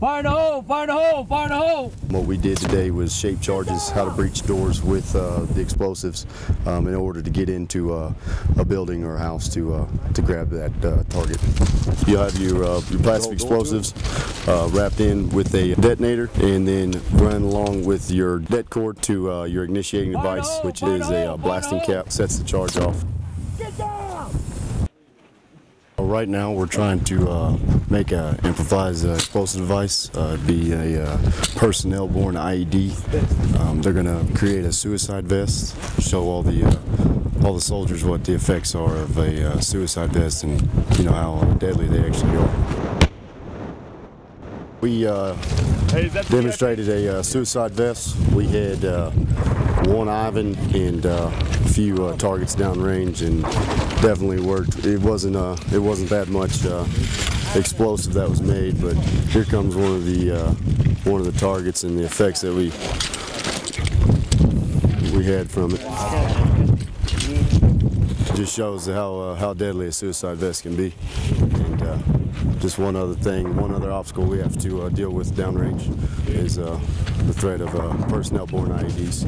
Fire in the hole! Fire in the hole! Fire in the hole! What we did today was shape charges, how to breach doors with the explosives in order to get into a building or a house to grab that target. You'll have your plastic explosives wrapped in with a detonator and then run along with your det cord to your initiating device, which is a blasting cap, sets the charge off. Right now we're trying to make an improvised explosive device. It'd be a personnel-borne IED. They're going to create a suicide vest, show all the soldiers what the effects are of a suicide vest and how deadly they actually are. We demonstrated a suicide vest. We had one Ivan and a few targets downrange, and definitely worked. It wasn't that much explosive that was made, but here comes one of the targets and the effects that we had from it. It just shows how deadly a suicide vest can be. And just one other thing, one other obstacle we have to deal with downrange is the threat of personnel-borne IEDs.